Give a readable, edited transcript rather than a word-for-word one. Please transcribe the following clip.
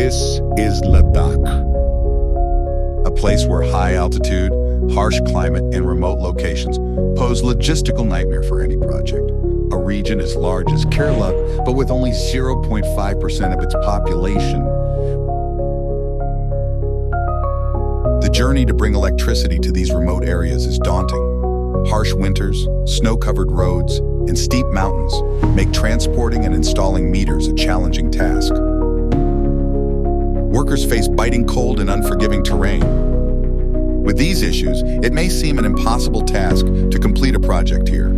This is Ladakh, a place where high altitude, harsh climate, and remote locations pose logistical nightmare for any project. A region as large as Kerala, but with only 0.5% of its population. The journey to bring electricity to these remote areas is daunting. Harsh winters, snow-covered roads, and steep mountains make transporting and installing meters a challenging task. Workers face biting cold and unforgiving terrain. With these issues, it may seem an impossible task to complete a project here.